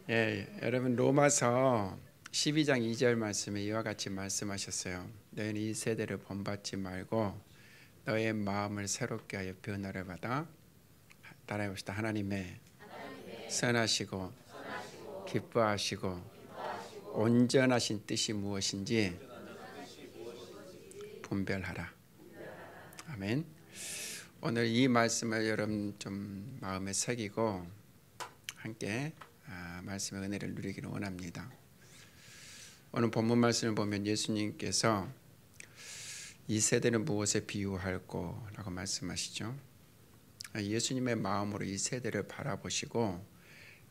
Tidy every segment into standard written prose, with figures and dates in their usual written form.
여러분 로마서 12장 2절 말씀에 이와 같이 말씀하셨어요. 너희는 이 세대를 본받지 말고 너의 마음을 새롭게 하여 변화를 받아 따라해 봅시다. 하나님의 선하시고 기뻐하시고 온전하신 뜻이 무엇인지 분별하라. 아멘. 오늘 이 말씀을 여러분 좀 마음에 새기고 함께 말씀의 은혜를 누리기를 원합니다. 오늘 본문 말씀을 보면 예수님께서 이 세대는 무엇에 비유할꼬 라고 말씀하시죠. 예수님의 마음으로 이 세대를 바라보시고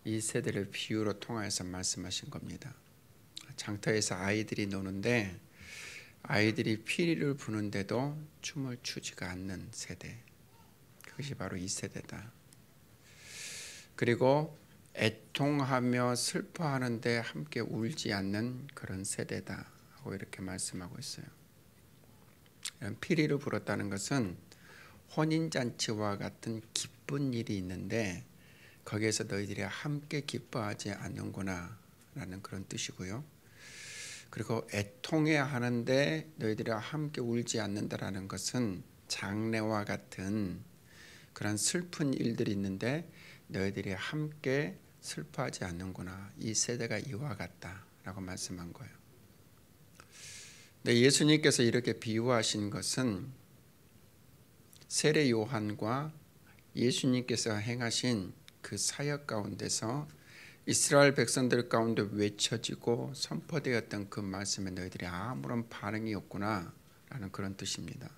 이 세대를 비유로 통하여서 말씀하신 겁니다. 장터에서 아이들이 노는데 아이들이 피리를 부는데도 춤을 추지가 않는 세대, 그것이 바로 이 세대다. 그리고 애통하며 슬퍼하는데 함께 울지 않는 그런 세대다 하고 이렇게 말씀하고 있어요. 피리를 불었다는 것은 혼인잔치와 같은 기쁜 일이 있는데 거기에서 너희들이 함께 기뻐하지 않는구나 라는 그런 뜻이고요. 그리고 애통해야 하는데 너희들이 함께 울지 않는다라는 것은 장례와 같은 그런 슬픈 일들이 있는데 너희들이 함께 슬퍼하지 않는구나. 이 세대가 이와 같다라고 말씀한 거예요. 근데 예수님께서 이렇게 비유하신 것은 세례 요한과 예수님께서 행하신 그 사역 가운데서 이스라엘 백성들 가운데 외쳐지고 선포되었던 그 말씀에 너희들이 아무런 반응이 없구나 라는 그런 뜻입니다.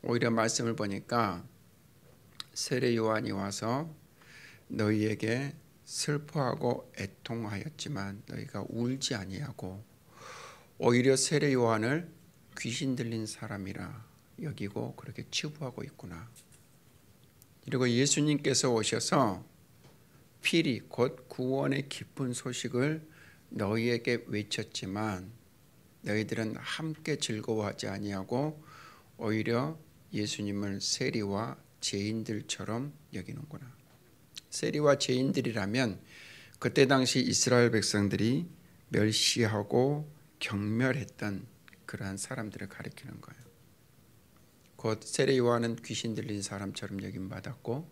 오히려 말씀을 보니까 세례 요한이 와서 너희에게 슬퍼하고 애통하였지만 너희가 울지 아니하고 오히려 세례 요한을 귀신 들린 사람이라 여기고 그렇게 치부하고 있구나. 그리고 예수님께서 오셔서 피리 곧 구원의 기쁜 소식을 너희에게 외쳤지만 너희들은 함께 즐거워하지 아니하고 오히려 예수님을 세리와 죄인들처럼 여기는구나. 세리와 죄인들이라면 그때 당시 이스라엘 백성들이 멸시하고 경멸했던 그러한 사람들을 가리키는 거예요. 곧 세례 요한은 귀신 들린 사람처럼 여김받았고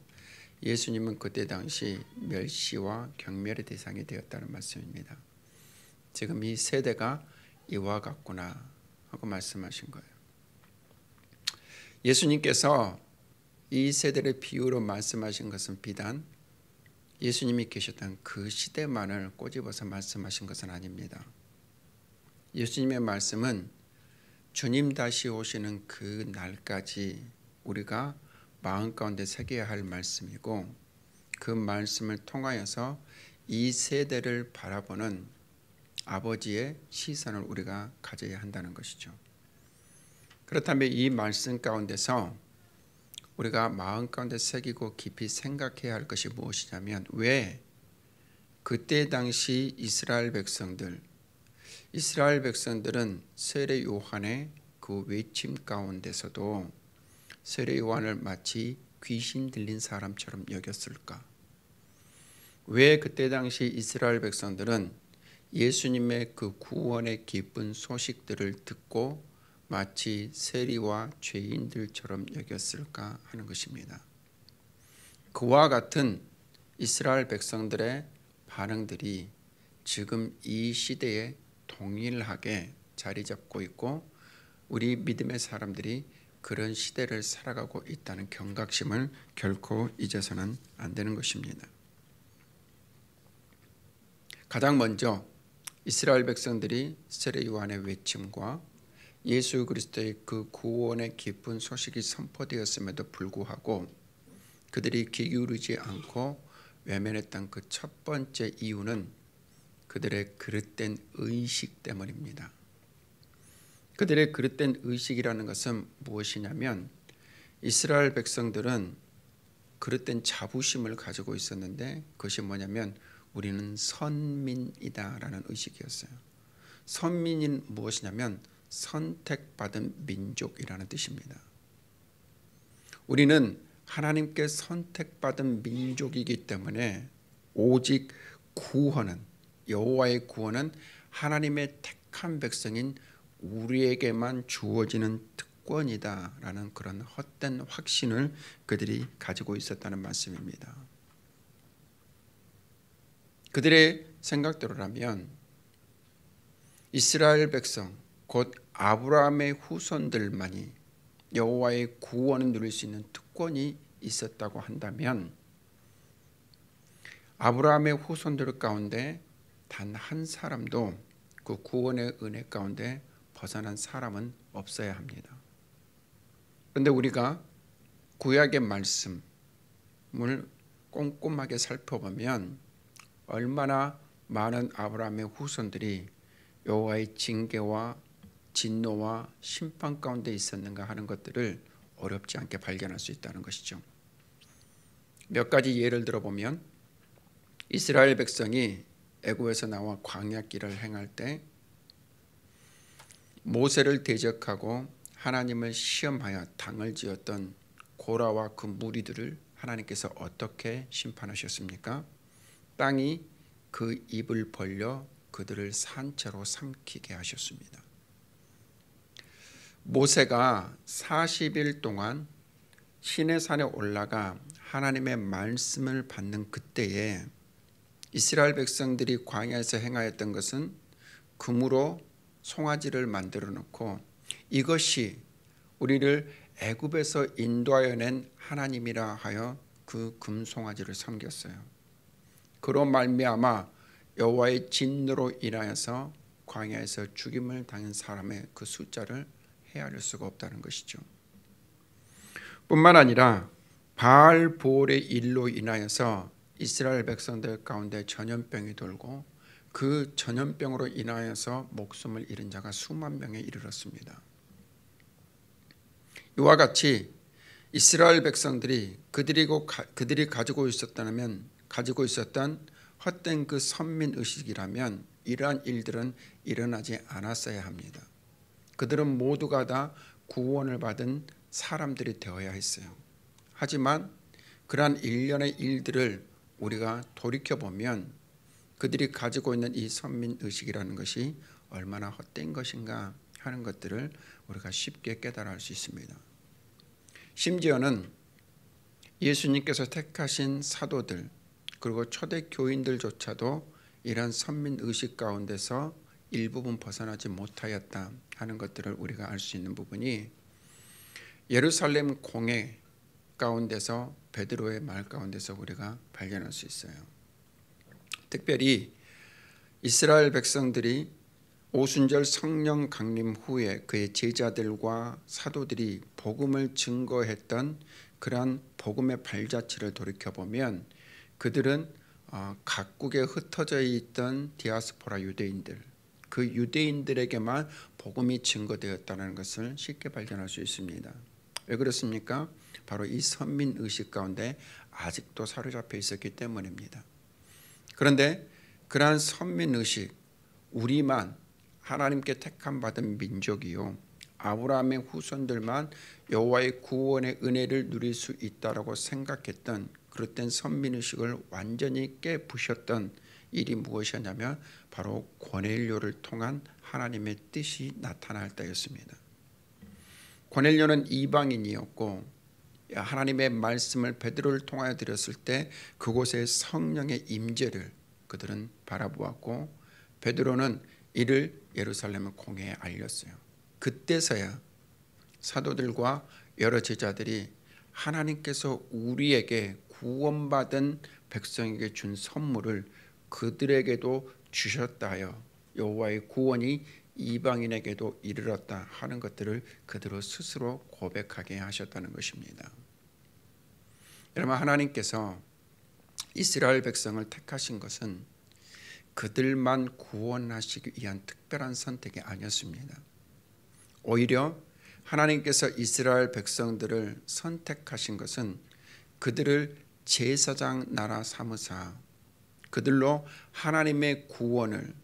예수님은 그때 당시 멸시와 경멸의 대상이 되었다는 말씀입니다. 지금 이 세대가 이와 같구나 하고 말씀하신 거예요. 예수님께서 이 세대를 비유로 말씀하신 것은 비단 예수님이 계셨던 그 시대만을 꼬집어서 말씀하신 것은 아닙니다. 예수님의 말씀은 주님 다시 오시는 그 날까지 우리가 마음 가운데 새겨야 할 말씀이고 그 말씀을 통하여서 이 세대를 바라보는 아버지의 시선을 우리가 가져야 한다는 것이죠. 그렇다면 이 말씀 가운데서 우리가 마음 가운데 새기고 깊이 생각해야 할 것이 무엇이냐면 왜 그때 당시 이스라엘 백성들은 세례 요한의 그 외침 가운데서도 세례 요한을 마치 귀신 들린 사람처럼 여겼을까? 왜 그때 당시 이스라엘 백성들은 예수님의 그 구원의 기쁜 소식들을 듣고 마치 세리와 죄인들처럼 여겼을까 하는 것입니다. 그와 같은 이스라엘 백성들의 반응들이 지금 이 시대에 동일하게 자리 잡고 있고 우리 믿음의 사람들이 그런 시대를 살아가고 있다는 경각심을 결코 잊어서는 안 되는 것입니다. 가장 먼저 이스라엘 백성들이 세례 요한의 외침과 예수 그리스도의 그 구원의 기쁜 소식이 선포되었음에도 불구하고 그들이 귀 기울이지 않고 외면했던 그 첫 번째 이유는 그들의 그릇된 의식 때문입니다. 그들의 그릇된 의식이라는 것은 무엇이냐면 이스라엘 백성들은 그릇된 자부심을 가지고 있었는데 그것이 뭐냐면 우리는 선민이다라는 의식이었어요. 선민은 무엇이냐면 선택받은 민족이라는 뜻입니다. 우리는 하나님께 선택받은 민족이기 때문에 오직 구원은, 여호와의 구원은 하나님의 택한 백성인 우리에게만 주어지는 특권이다라는 그런 헛된 확신을 그들이 가지고 있었다는 말씀입니다. 그들의 생각대로라면 이스라엘 백성, 곧 아브라함의 후손들만이 여호와의 구원을 누릴 수 있는 특권이 있었다고 한다면 아브라함의 후손들 가운데 단 한 사람도 그 구원의 은혜 가운데 벗어난 사람은 없어야 합니다. 그런데 우리가 구약의 말씀을 꼼꼼하게 살펴보면 얼마나 많은 아브라함의 후손들이 여호와의 징계와 진노와 심판 가운데 있었는가 하는 것들을 어렵지 않게 발견할 수 있다는 것이죠. 몇 가지 예를 들어보면 이스라엘 백성이 애굽에서 나와 광야길을 행할 때 모세를 대적하고 하나님을 시험하여 당을 지었던 고라와 그 무리들을 하나님께서 어떻게 심판하셨습니까? 땅이 그 입을 벌려 그들을 산채로 삼키게 하셨습니다. 모세가 40일 동안 시내산에 올라가 하나님의 말씀을 받는 그때에 이스라엘 백성들이 광야에서 행하였던 것은 금으로 송아지를 만들어 놓고 이것이 우리를 애굽에서 인도하여 낸 하나님이라 하여 그 금송아지를 섬겼어요. 그로 말미암아 여호와의 진노로 인하여서 광야에서 죽임을 당한 사람의 그 숫자를 헤아릴 수가 없다는 것이죠. 뿐만 아니라 바알보올의 일로 인하여서 이스라엘 백성들 가운데 전염병이 돌고 그 전염병으로 인하여서 목숨을 잃은 자가 수만 명에 이르렀습니다. 이와 같이 이스라엘 백성들이 그들이 가지고 있었던 헛된 그 선민 의식이라면 이러한 일들은 일어나지 않았어야 합니다. 그들은 모두가 다 구원을 받은 사람들이 되어야 했어요. 하지만 그러한 일련의 일들을 우리가 돌이켜보면 그들이 가지고 있는 이 선민의식이라는 것이 얼마나 헛된 것인가 하는 것들을 우리가 쉽게 깨달아 알 수 있습니다. 심지어는 예수님께서 택하신 사도들 그리고 초대 교인들조차도 이러한 선민의식 가운데서 일부분 벗어나지 못하였다 하는 것들을 우리가 알 수 있는 부분이 예루살렘 공회 가운데서 베드로의 말 가운데서 우리가 발견할 수 있어요. 특별히 이스라엘 백성들이 오순절 성령 강림 후에 그의 제자들과 사도들이 복음을 증거했던 그러한 복음의 발자취를 돌이켜보면 그들은 각국에 흩어져 있던 디아스포라 유대인들, 그 유대인들에게만 복음이 증거되었다는 것을 쉽게 발견할 수 있습니다. 왜 그렇습니까? 바로 이 선민의식 가운데 아직도 사로잡혀 있었기 때문입니다. 그런데 그러한 선민의식, 우리만 하나님께 택함 받은 민족이요 아브라함의 후손들만 여호와의 구원의 은혜를 누릴 수 있다라고 생각했던 그릇된 선민의식을 완전히 깨부셨던 일이 무엇이었냐면 바로 고넬료를 통한 하나님의 뜻이 나타날 때였습니다. 고넬료는 이방인이었고 하나님의 말씀을 베드로를 통하여 드렸을 때 그곳에 성령의 임재를 그들은 바라보았고 베드로는 이를 예루살렘 공회에 알렸어요. 그때서야 사도들과 여러 제자들이 하나님께서 우리에게 구원받은 백성에게 준 선물을 그들에게도 주셨다 하여 여호와의 구원이 이방인에게도 이르렀다 하는 것들을 그들로 스스로 고백하게 하셨다는 것입니다. 여러분, 하나님께서 이스라엘 백성을 택하신 것은 그들만 구원하시기 위한 특별한 선택이 아니었습니다. 오히려 하나님께서 이스라엘 백성들을 선택하신 것은 그들을 제사장 나라 삼으사 그들로 하나님의 구원을,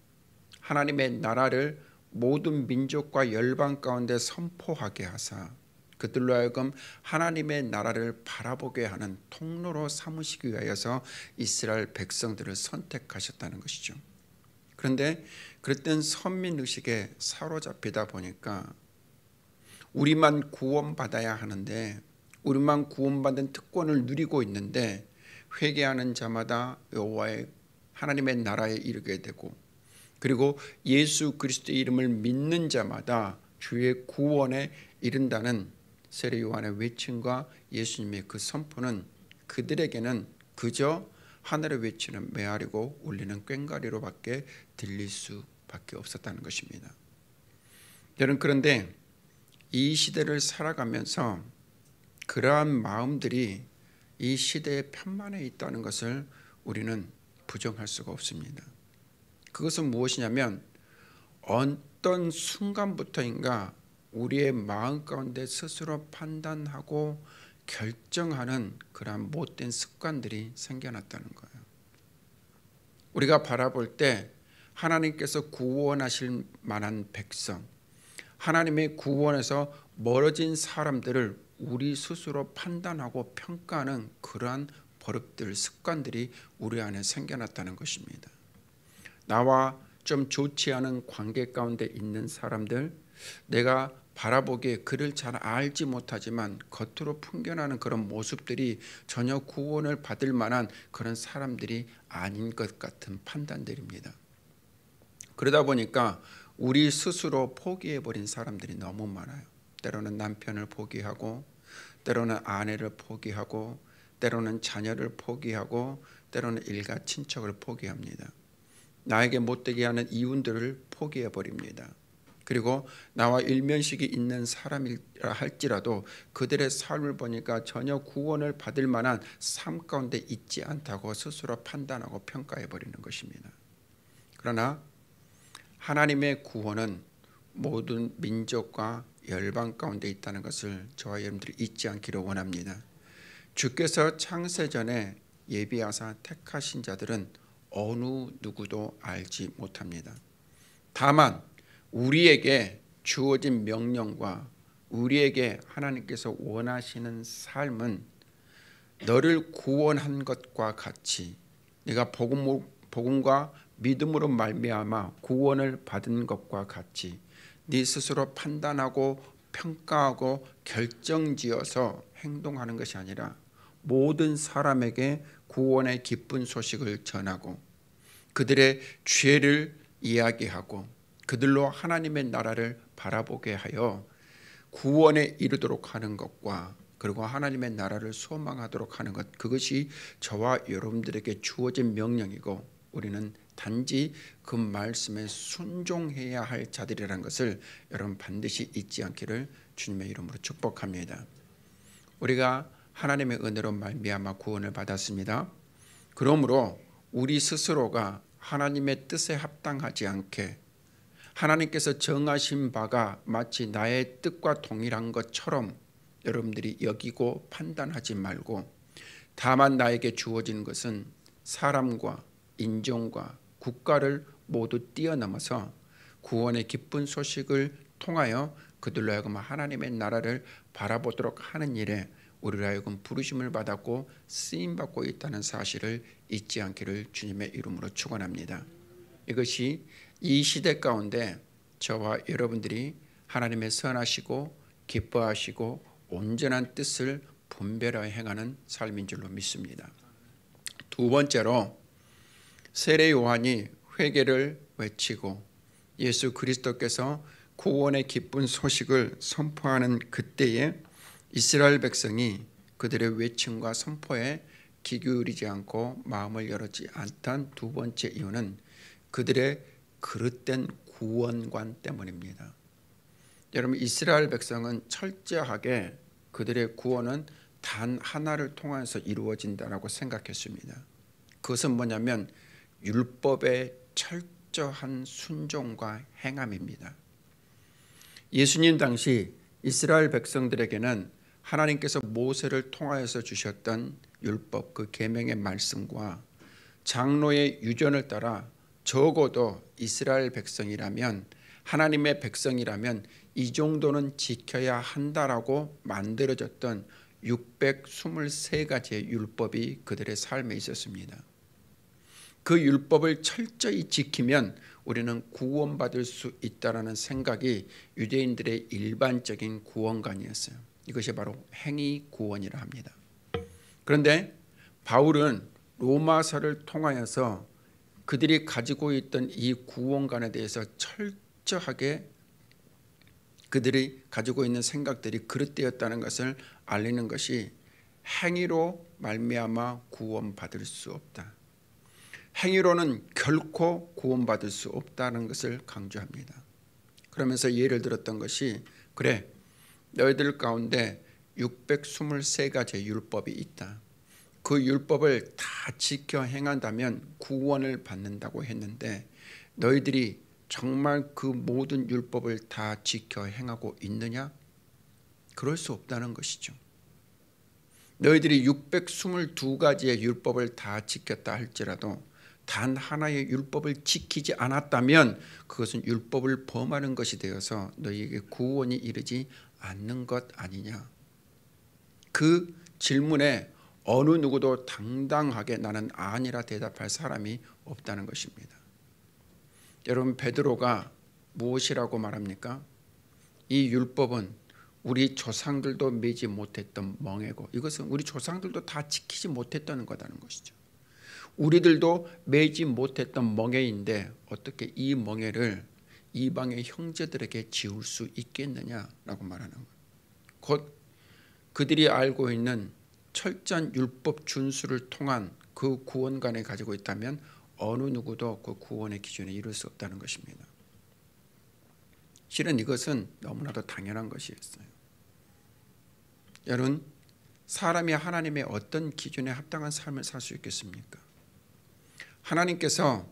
하나님의 나라를 모든 민족과 열방 가운데 선포하게 하사 그들로 하여금 하나님의 나라를 바라보게 하는 통로로 삼으시기 위하여서 이스라엘 백성들을 선택하셨다는 것이죠. 그런데 그랬던 선민의식에 사로잡히다 보니까 우리만 구원받아야 하는데, 우리만 구원받은 특권을 누리고 있는데 회개하는 자마다 여호와의 하나님의 나라에 이르게 되고, 그리고 예수 그리스도의 이름을 믿는 자마다 주의 구원에 이른다는 세례 요한의 외침과 예수님의 그 선포는 그들에게는 그저 하늘에 외치는 메아리고 울리는 꽹과리로밖에 들릴 수밖에 없었다는 것입니다. 여러분, 그런데 이 시대를 살아가면서 그러한 마음들이 이 시대의 편만에 있다는 것을 우리는 부정할 수가 없습니다. 그것은 무엇이냐면 어떤 순간부터인가 우리의 마음 가운데 스스로 판단하고 결정하는 그러한 못된 습관들이 생겨났다는 거예요. 우리가 바라볼 때 하나님께서 구원하실 만한 백성, 하나님의 구원에서 멀어진 사람들을 우리 스스로 판단하고 평가하는 그러한 버릇들, 습관들이 우리 안에 생겨났다는 것입니다. 나와 좀 좋지 않은 관계 가운데 있는 사람들, 내가 바라보기에 그를 잘 알지 못하지만 겉으로 풍겨나는 그런 모습들이 전혀 구원을 받을 만한 그런 사람들이 아닌 것 같은 판단들입니다. 그러다 보니까 우리 스스로 포기해버린 사람들이 너무 많아요. 때로는 남편을 포기하고, 때로는 아내를 포기하고, 때로는 자녀를 포기하고, 때로는 일가 친척을 포기합니다. 나에게 못되게 하는 이웃들을 포기해버립니다. 그리고 나와 일면식이 있는 사람이라 할지라도 그들의 삶을 보니까 전혀 구원을 받을 만한 삶 가운데 있지 않다고 스스로 판단하고 평가해버리는 것입니다. 그러나 하나님의 구원은 모든 민족과 열방 가운데 있다는 것을 저와 여러분들이 잊지 않기를 원합니다. 주께서 창세전에 예비하사 택하신 자들은 어느 누구도 알지 못합니다. 다만 우리에게 주어진 명령과 우리에게 하나님께서 원하시는 삶은 너를 구원한 것과 같이 네가 복음과 믿음으로 말미암아 구원을 받은 것과 같이 네 스스로 판단하고 평가하고 결정지어서 행동하는 것이 아니라 모든 사람에게 구원의 기쁜 소식을 전하고 그들의 죄를 이야기하고 그들로 하나님의 나라를 바라보게 하여 구원에 이르도록 하는 것과 그리고 하나님의 나라를 소망하도록 하는 것, 그것이 저와 여러분들에게 주어진 명령이고 우리는 단지 그 말씀에 순종해야 할 자들이라는 것을 여러분 반드시 잊지 않기를 주님의 이름으로 축복합니다. 우리가 하나님의 은혜로 말미암아 구원을 받았습니다. 그러므로 우리 스스로가 하나님의 뜻에 합당하지 않게 하나님께서 정하신 바가 마치 나의 뜻과 동일한 것처럼 여러분들이 여기고 판단하지 말고 다만 나에게 주어진 것은 사람과 인종과 국가를 모두 뛰어넘어서 구원의 기쁜 소식을 통하여 그들로 하여금 하나님의 나라를 바라보도록 하는 일에 우리로 하여금 부르심을 받았고 쓰임받고 있다는 사실을 잊지 않기를 주님의 이름으로 축원합니다. 이것이 이 시대 가운데 저와 여러분들이 하나님의 선하시고 기뻐하시고 온전한 뜻을 분별하여 행하는 삶인 줄로 믿습니다. 두 번째로 세례 요한이 회개를 외치고 예수 그리스도께서 구원의 기쁜 소식을 선포하는 그때에 이스라엘 백성이 그들의 외침과 선포에 귀 기울이지 않고 마음을 열었지 않던 두 번째 이유는 그들의 그릇된 구원관 때문입니다. 여러분, 이스라엘 백성은 철저하게 그들의 구원은 단 하나를 통해서 이루어진다라고 생각했습니다. 그것은 뭐냐면 율법의 철저한 순종과 행함입니다. 예수님 당시 이스라엘 백성들에게는 하나님께서 모세를 통하여서 주셨던 율법, 그 계명의 말씀과 장로의 유전을 따라 적어도 이스라엘 백성이라면, 하나님의 백성이라면 이 정도는 지켜야 한다라고 만들어졌던 623가지의 율법이 그들의 삶에 있었습니다. 그 율법을 철저히 지키면 우리는 구원받을 수 있다라는 생각이 유대인들의 일반적인 구원관이었어요. 이것이 바로 행위 구원이라 합니다. 그런데 바울은 로마서를 통하여서 그들이 가지고 있던 이 구원관에 대해서 철저하게 그들이 가지고 있는 생각들이 그릇되었다는 것을 알리는 것이 행위로 말미암아 구원받을 수 없다. 행위로는 결코 구원받을 수 없다는 것을 강조합니다. 그러면서 예를 들었던 것이 그래 너희들 가운데 623가지의 율법이 있다. 그 율법을 다 지켜 행한다면 구원을 받는다고 했는데 너희들이 정말 그 모든 율법을 다 지켜 행하고 있느냐? 그럴 수 없다는 것이죠. 너희들이 622가지의 율법을 다 지켰다 할지라도 단 하나의 율법을 지키지 않았다면 그것은 율법을 범하는 것이 되어서 너희에게 구원이 이르지 않는 것 아니냐. 그 질문에 어느 누구도 당당하게 나는 아니라 대답할 사람이 없다는 것입니다. 여러분 베드로가 무엇이라고 말합니까? 이 율법은 우리 조상들도 매지 못했던 멍에고 이것은 우리 조상들도 다 지키지 못했다는 거다는 것이죠. 우리들도 매지 못했던 멍에인데 어떻게 이 멍에를 이방의 형제들에게 지울 수 있겠느냐라고 말하는 거예요. 곧 그들이 알고 있는 철저한 율법 준수를 통한 그 구원관을 가지고 있다면 어느 누구도 그 구원의 기준에 이를 수 없다는 것입니다. 실은 이것은 너무나도 당연한 것이었어요. 여러분 사람이 하나님의 어떤 기준에 합당한 삶을 살 수 있겠습니까? 하나님께서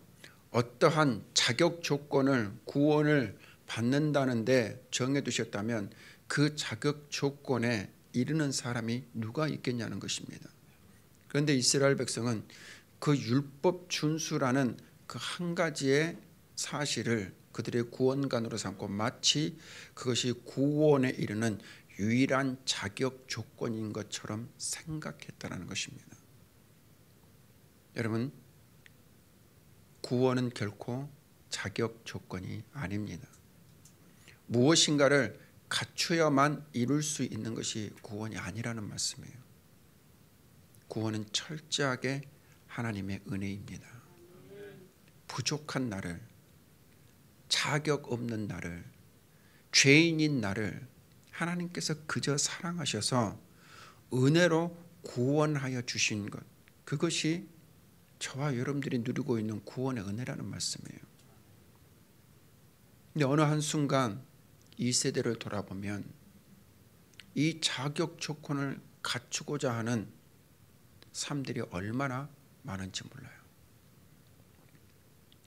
어떠한 자격 조건을 구원을 받는다는데 정해두셨다면 그 자격 조건에 이르는 사람이 누가 있겠냐는 것입니다. 그런데 이스라엘 백성은 그 율법 준수라는 그 한 가지의 사실을 그들의 구원관으로 삼고 마치 그것이 구원에 이르는 유일한 자격 조건인 것처럼 생각했다는 것입니다. 여러분 구원은 결코 자격 조건이 아닙니다. 무엇인가를 갖추어야만 이룰 수 있는 것이 구원이 아니라는 말씀이에요. 구원은 철저하게 하나님의 은혜입니다. 부족한 나를, 자격 없는 나를, 죄인인 나를 하나님께서 그저 사랑하셔서 은혜로 구원하여 주신 것, 그것이 저와 여러분들이 누리고 있는 구원의 은혜라는 말씀이에요. 근데 어느 한순간 이 세대를 돌아보면 이 자격 조건을 갖추고자 하는 삶들이 얼마나 많은지 몰라요.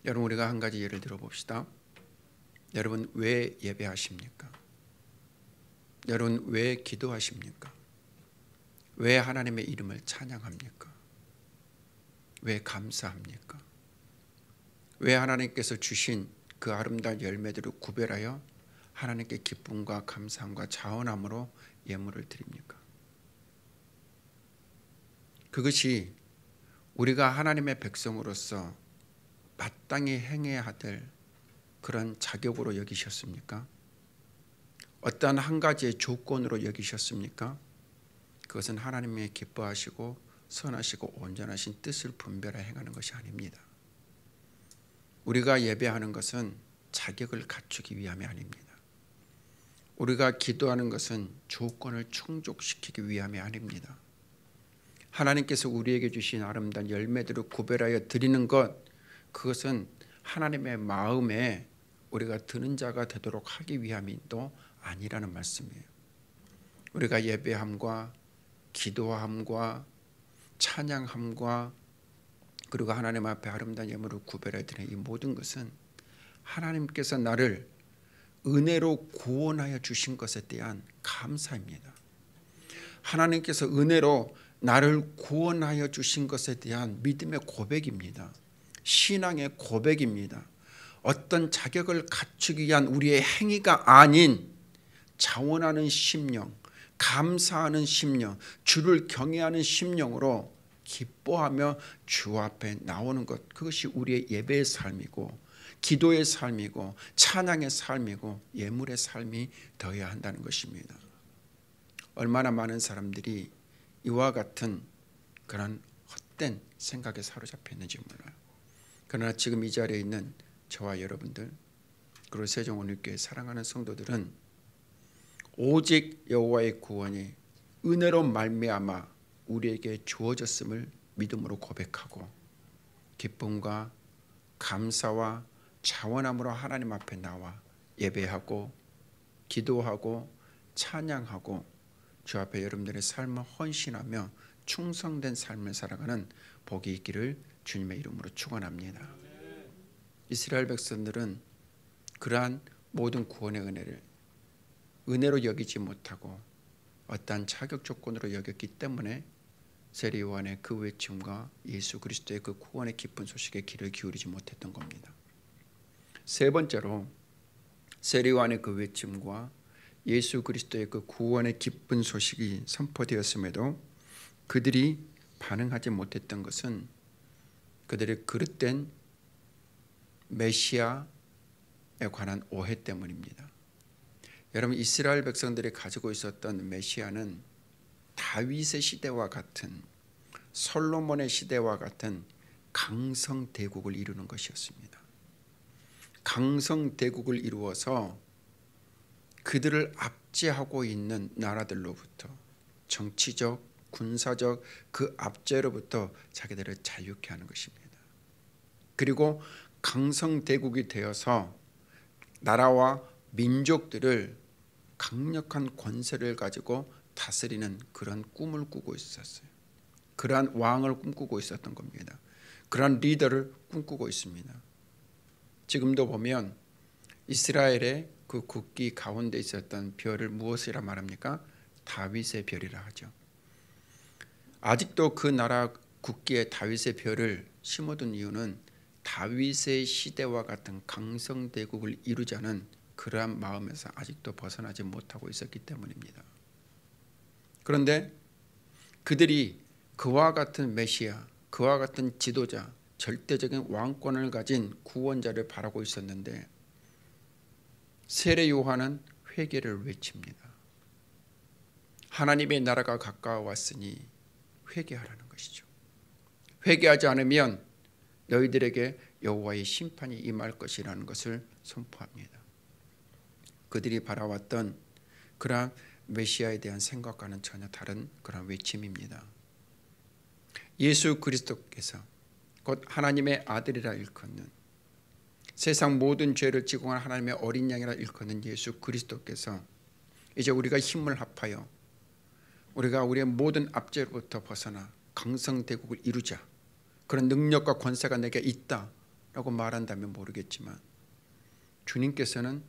여러분 우리가 한 가지 예를 들어 봅시다. 여러분 왜 예배하십니까? 여러분 왜 기도하십니까? 왜 하나님의 이름을 찬양합니까? 왜 감사합니까? 왜 하나님께서 주신 그 아름다운 열매들을 구별하여 하나님께 기쁨과 감사함과 자원함으로 예물을 드립니까? 그것이 우리가 하나님의 백성으로서 마땅히 행해야 될 그런 자격으로 여기셨습니까? 어떠한 한 가지의 조건으로 여기셨습니까? 그것은 하나님의 기뻐하시고 선하시고 온전하신 뜻을 분별해 행하는 것이 아닙니다. 우리가 예배하는 것은 자격을 갖추기 위함이 아닙니다. 우리가 기도하는 것은 조건을 충족시키기 위함이 아닙니다. 하나님께서 우리에게 주신 아름다운 열매들을 구별하여 드리는 것, 그것은 하나님의 마음에 우리가 드는 자가 되도록 하기 위함이 또 아니라는 말씀이에요. 우리가 예배함과 기도함과 찬양함과 그리고 하나님 앞에 아름다운 예물을 구별해 드리는 이 모든 것은 하나님께서 나를 은혜로 구원하여 주신 것에 대한 감사입니다. 하나님께서 은혜로 나를 구원하여 주신 것에 대한 믿음의 고백입니다. 신앙의 고백입니다. 어떤 자격을 갖추기 위한 우리의 행위가 아닌 자원하는 심령, 감사하는 심령, 주를 경외하는 심령으로 기뻐하며 주 앞에 나오는 것, 그것이 우리의 예배의 삶이고 기도의 삶이고 찬양의 삶이고 예물의 삶이 되어야 한다는 것입니다. 얼마나 많은 사람들이 이와 같은 그런 헛된 생각에 사로잡혀 있는지 몰라요. 그러나 지금 이 자리에 있는 저와 여러분들, 그리고 세종원일교회 사랑하는 성도들은 오직 여호와의 구원이 은혜로 말미암아 우리에게 주어졌음을 믿음으로 고백하고 기쁨과 감사와 자원함으로 하나님 앞에 나와 예배하고 기도하고 찬양하고 주 앞에 여러분들의 삶을 헌신하며 충성된 삶을 살아가는 복이 있기를 주님의 이름으로 축원합니다. 이스라엘 백성들은 그러한 모든 구원의 은혜로 여기지 못하고 어떠한 자격 조건으로 여겼기 때문에 세례 요한의 그 외침과 예수 그리스도의 그 구원의 기쁜 소식에 귀를 기울이지 못했던 겁니다. 세 번째로 세례 요한의 그 외침과 예수 그리스도의 그 구원의 기쁜 소식이 선포되었음에도 그들이 반응하지 못했던 것은 그들의 그릇된 메시아에 관한 오해 때문입니다. 여러분, 이스라엘 백성들이 가지고 있었던 메시아는 다윗의 시대와 같은, 솔로몬의 시대와 같은 강성대국을 이루는 것이었습니다. 강성대국을 이루어서 그들을 압제하고 있는 나라들로부터, 정치적, 군사적 그 압제로부터 자기들을 자유케 하는 것입니다. 그리고 강성대국이 되어서 나라와 민족들을 강력한 권세를 가지고 다스리는 그런 꿈을 꾸고 있었어요. 그러한 왕을 꿈꾸고 있었던 겁니다. 그러한 리더를 꿈꾸고 있습니다. 지금도 보면 이스라엘의 그 국기 가운데 있었던 별을 무엇이라 말합니까? 다윗의 별이라 하죠. 아직도 그 나라 국기에 다윗의 별을 심어둔 이유는 다윗의 시대와 같은 강성대국을 이루자는 그러한 마음에서 아직도 벗어나지 못하고 있었기 때문입니다. 그런데 그들이 그와 같은 메시아, 그와 같은 지도자, 절대적인 왕권을 가진 구원자를 바라고 있었는데 세례 요한은 회개를 외칩니다. 하나님의 나라가 가까워왔으니 회개하라는 것이죠. 회개하지 않으면 너희들에게 여호와의 심판이 임할 것이라는 것을 선포합니다. 그들이 바라왔던 그러한 메시아에 대한 생각과는 전혀 다른 그런 외침입니다. 예수 그리스도께서 곧 하나님의 아들이라 일컫는, 세상 모든 죄를 지고 간 하나님의 어린 양이라 일컫는 예수 그리스도께서 이제 우리가 힘을 합하여 우리가 우리의 모든 압제로부터 벗어나 강성대국을 이루자, 그런 능력과 권세가 내게 있다라고 말한다면 모르겠지만 주님께서는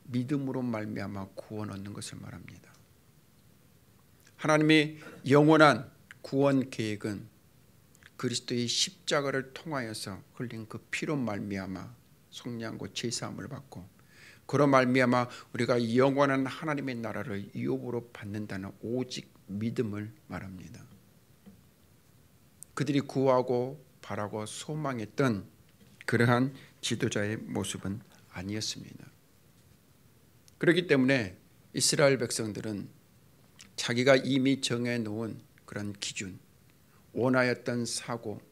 믿음으로 말미암아 구원 얻는 것을 말합니다. 하나님의 영원한 구원 계획은 그리스도의 십자가를 통하여서 흘린 그 피로 말미암아 속량고 제사함을 받고 그로 말미암아 우리가 영원한 하나님의 나라를 유업으로 받는다는 오직 믿음을 말합니다. 그들이 구하고 바라고 소망했던 그러한 지도자의 모습은 아니었습니다. 그렇기 때문에 이스라엘 백성들은 자기가 이미 정해놓은 그런 기준, 원하였던 사고,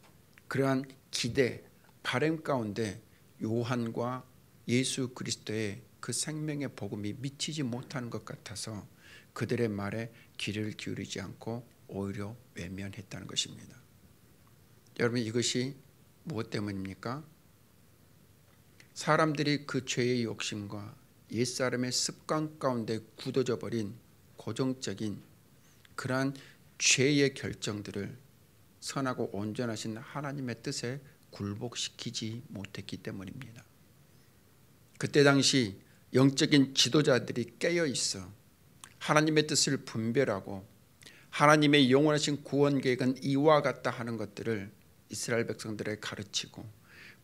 그러한 기대, 바람 가운데 요한과 예수 그리스도의 그 생명의 복음이 미치지 못하는 것 같아서 그들의 말에 귀를 기울이지 않고 오히려 외면했다는 것입니다. 여러분, 이것이 무엇 때문입니까? 사람들이 그 죄의 욕심과 옛사람의 습관 가운데 굳어져 버린 고정적인 그러한 죄의 결정들을 선하고 온전하신 하나님의 뜻에 굴복시키지 못했기 때문입니다. 그때 당시 영적인 지도자들이 깨어 있어 하나님의 뜻을 분별하고 하나님의 영원하신 구원 계획은 이와 같다 하는 것들을 이스라엘 백성들에게 가르치고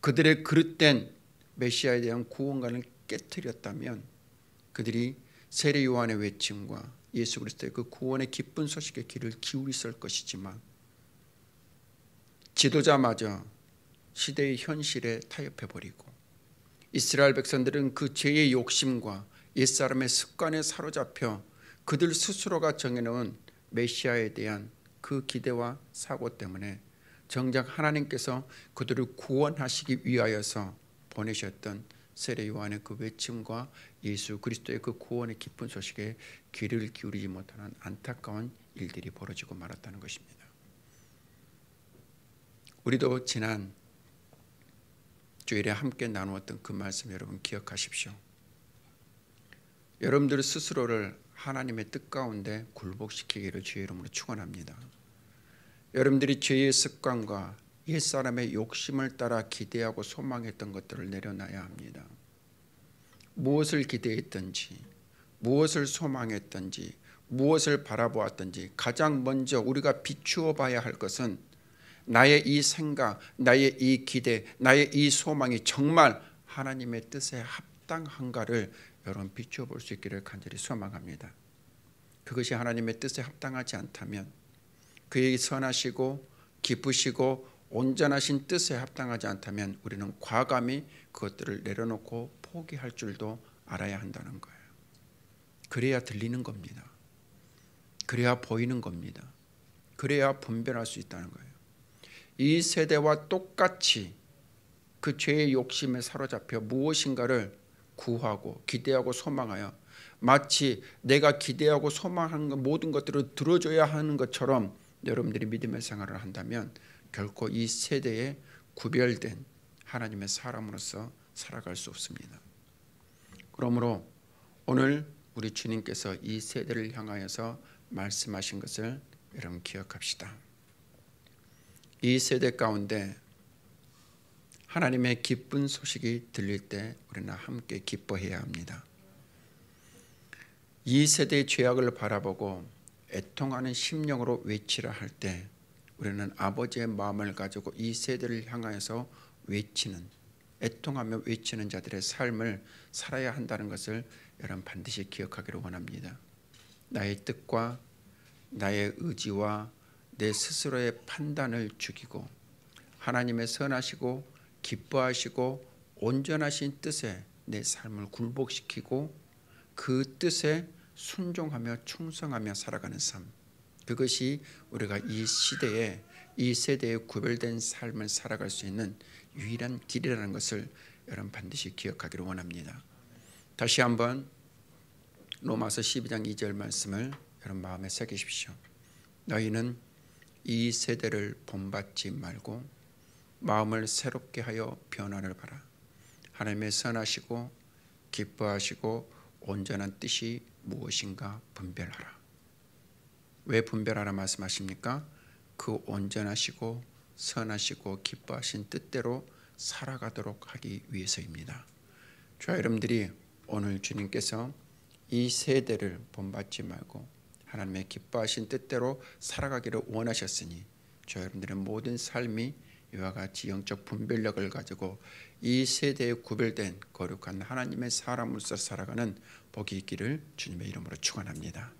그들의 그릇된 메시아에 대한 구원관을 깨뜨렸다면 그들이 세례 요한의 외침과 예수 그리스도의 그 구원의 기쁜 소식에 귀를 기울였을 것이지만 지도자마저 시대의 현실에 타협해버리고 이스라엘 백성들은 그 죄의 욕심과 옛사람의 습관에 사로잡혀 그들 스스로가 정해놓은 메시아에 대한 그 기대와 사고 때문에 정작 하나님께서 그들을 구원하시기 위하여서 보내셨던 세례 요한의 그 외침과 예수 그리스도의 그 구원의 기쁜 소식에 귀를 기울이지 못하는 안타까운 일들이 벌어지고 말았다는 것입니다. 우리도 지난 주일에 함께 나누었던 그 말씀 여러분 기억하십시오. 여러분들 스스로를 하나님의 뜻 가운데 굴복시키기를 주의 이름으로 축원합니다. 여러분들이 죄의 습관과 옛사람의 욕심을 따라 기대하고 소망했던 것들을 내려놔야 합니다. 무엇을 기대했든지 무엇을 소망했든지 무엇을 바라보았든지 가장 먼저 우리가 비추어 봐야 할 것은 나의 이 생각, 나의 이 기대, 나의 이 소망이 정말 하나님의 뜻에 합당한가를 여러분 비추어 볼 수 있기를 간절히 소망합니다. 그것이 하나님의 뜻에 합당하지 않다면 그의 선하시고 기쁘시고 온전하신 뜻에 합당하지 않다면 우리는 과감히 그것들을 내려놓고 포기할 줄도 알아야 한다는 거예요. 그래야 들리는 겁니다. 그래야 보이는 겁니다. 그래야 분별할 수 있다는 거예요. 이 세대와 똑같이 그 죄의 욕심에 사로잡혀 무엇인가를 구하고 기대하고 소망하여 마치 내가 기대하고 소망하는 모든 것들을 들어줘야 하는 것처럼 여러분들이 믿음의 생활을 한다면 결코 이 세대에 구별된 하나님의 사람으로서 살아갈 수 없습니다. 그러므로 오늘 우리 주님께서 이 세대를 향하여서 말씀하신 것을 여러분 기억합시다. 이 세대 가운데 하나님의 기쁜 소식이 들릴 때 우리는 함께 기뻐해야 합니다. 이 세대의 죄악을 바라보고 애통하는 심령으로 외치라 할 때 우리는 아버지의 마음을 가지고 이 세대를 향하여서 외치는, 애통하며 외치는 자들의 삶을 살아야 한다는 것을 여러분 반드시 기억하기를 원합니다. 나의 뜻과 나의 의지와 내 스스로의 판단을 죽이고 하나님의 선하시고 기뻐하시고 온전하신 뜻에 내 삶을 굴복시키고 그 뜻에 순종하며 충성하며 살아가는 삶, 그것이 우리가 이 시대에 이 세대에 구별된 삶을 살아갈 수 있는 유일한 길이라는 것을 여러분 반드시 기억하기를 원합니다. 다시 한번 로마서 12장 2절 말씀을 여러분 마음에 새기십시오. 너희는 이 세대를 본받지 말고 마음을 새롭게 하여 변화를 봐라. 하나님의 선하시고 기뻐하시고 온전한 뜻이 무엇인가 분별하라. 왜 분별하라 말씀하십니까? 그 온전하시고 선하시고 기뻐하신 뜻대로 살아가도록 하기 위해서입니다. 자, 여러분들이 오늘 주님께서 이 세대를 본받지 말고 하나님의 기뻐하신 뜻대로 살아가기를 원하셨으니 저 여러분들의 모든 삶이 이와 같이 영적 분별력을 가지고 이 세대에 구별된 거룩한 하나님의 사람으로서 살아가는 복이 있기를 주님의 이름으로 축원합니다.